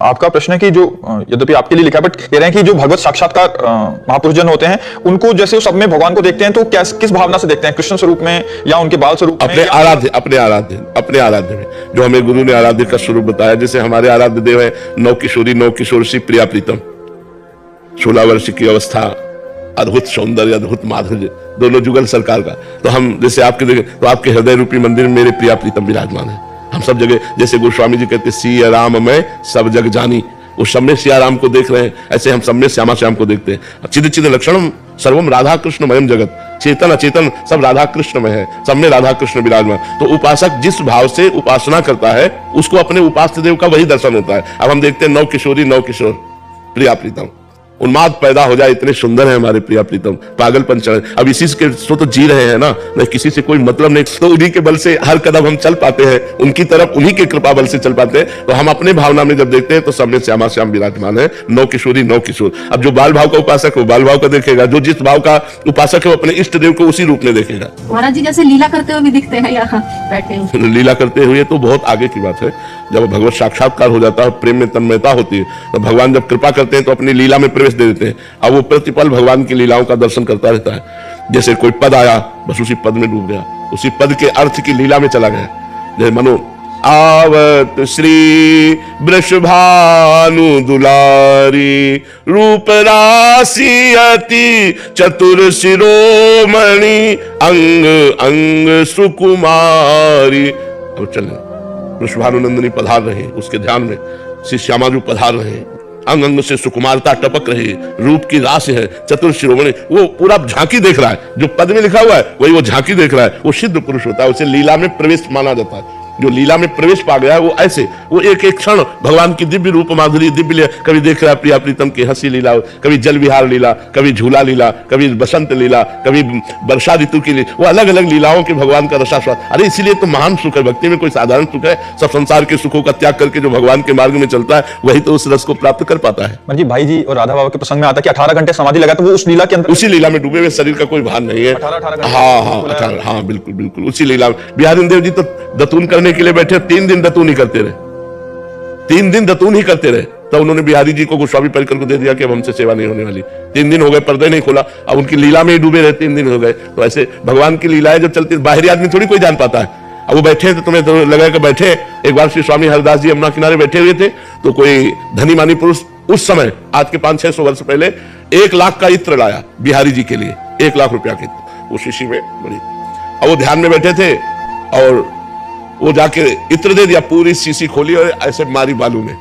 आपका प्रश्न है कि जो यद्यपि आपके लिए लिखा है बट कह रहे हैं कि जो भगवत साक्षात्कार महापुरुष जन होते हैं उनको जैसे वो सब में भगवान को देखते हैं तो किस भावना से देखते हैं, कृष्ण स्वरूप में या उनके बाल स्वरूप में? अपने आराध्य में जो हमें गुरु ने आराध्य का स्वरूप बताया। जैसे हमारे आराध्य देव है नौ किशोर श्री प्रिया प्रीतम, 16 वर्ष की अवस्था, अद्भुत सौंदर्य, अद्भुत माधुर्य, दोनों जुगल सरकार का। तो हम जैसे आपके देखें तो आपके हृदय रूपी मंदिर में मेरे प्रिया प्रीतम विराजमान है। हम सब जगह जैसे गोस्वामी जी कहते सिया राम मैं सब जग जानी, उस सब में सिया राम को देख रहे हैं, ऐसे हम सब में श्यामा श्याम को देखते हैं। चिद चिद लक्षणम सर्वम राधा कृष्ण मयम जगत, चेतन अचेतन सब राधा कृष्ण में है, सब में राधा कृष्ण विराजमान। तो उपासक जिस भाव से उपासना करता है उसको अपने उपास्य देव का वही दर्शन होता है। अब हम देखते हैं नौ किशोर प्रिया प्रीतम, उन्माद पैदा हो जाए, इतने सुंदर है हमारे प्रिया प्रीतम, पागलपन चढ़े। अब इसी के तो जी रहे हैं ना, नहीं किसी से कोई मतलब नहीं, तो उन्हीं के बल से हर कदम हम चल पाते हैं, उनकी तरफ उन्हीं के कृपा बल से चल पाते हैं। तो हम अपने भावना में जब देखते हैं तो सब में श्यामा श्याम विराजमान है, नौ किशोर। अब जो बाल भाव का उपासक हो बाल भाव का देखेगा, जो जिस भाव का उपासक है वो अपने इष्ट देव को उसी रूप में देखेगा। महाराज जी जैसे लीला करते हुए भी दिखते हैं यहाँ बैठे हुए। लीला करते हुए तो बहुत आगे की बात है। जब भगवत साक्षात्कार हो जाता है, प्रेम में तन्मयता होती है, तो भगवान जब कृपा करते हैं तो अपनी लीला में प्रवेश दे देते हैं। अब वो प्रतिपल भगवान की लीलाओं का दर्शन करता रहता है। जैसे कोई पद आया बस उसी पद में डूब गया, उसी पद के अर्थ की लीला में चला गया। जैसे मनो आवत श्री वृषभानु दुलारी, रूप राशि अति चतुर शिरोमणि, अंग अंग सुकुमारी। अब चले वृषभानुनंदिनी पधार रहे, उसके ध्यान में श्री श्यामा जी पधार रहे, अंग अंग से सुकुमारता टपक रही, रूप की रास है, चतुर शिरोमणि। वो पूरा झांकी देख रहा है, जो पद में लिखा हुआ है वही वो झांकी देख रहा है। वो सिद्ध पुरुष होता है, उसे लीला में प्रवेश माना जाता है। जो लीला में प्रवेश पा गया है वो ऐसे वो एक एक क्षण भगवान की दिव्य रूप माधुरी, दिव्य लीला, कभी देख रहा है प्रिया प्रीतम की हंसी लीला, कभी जल विहार लीला, कभी झूला लीला, कभी बसंत लीला, कभी वर्षा ऋतु की लीला, वो अलग अलग लीलाओं के भगवान का रसास्वाद। अरे इसीलिए तो महान सुख है, भक्ति में कोई साधारण सुख है। सब संसार के सुखों का त्याग करके जो भगवान के मार्ग में चलता है वही तो उस रस को प्राप्त कर पाता है। जी भाई जी और राधा बाबा के प्रसंग में आता है कि 18 घंटे समाधि लगा, तो वो उस लीला के अंदर, उसी लीला में डूबे हुए, शरीर का कोई भान नहीं है। 18 हाँ बिल्कुल उसी लीला में। बिहारी देव जी तो दतून करने के लिए बैठे, 3 दिन दतून ही करते रहे, 3 दिन दतून ही करते रहे। तब उन्होंने बिहारी जी को गोस्वामी परिकर को दे दिया कि अब हमसे सेवा नहीं होने वाली। 3 दिन हो गए, पर्दे नहीं खोला, अब उनकी लीला में ही डूबे रहे, 3 दिन हो गए। तो ऐसे भगवान की लीलाएं जब चलती, बाहरी आदमी थोड़ी कोई जान पाता है। अब वो बैठे तो तुम्हें तो लगा कि बैठे। एक बार श्री स्वामी हरिदास जी यमुना किनारे बैठे हुए थे, तो कोई धनी मानी पुरुष उस समय आज के 500-600 वर्ष पहले 1 लाख का इत्र लाया बिहारी जी के लिए, 1 लाख रुपया के वो शीशी में बड़ी। अब वो ध्यान में बैठे थे और वो जाके इत्र दे दिया, पूरी शीशी खोली और ऐसे मारी बालू में।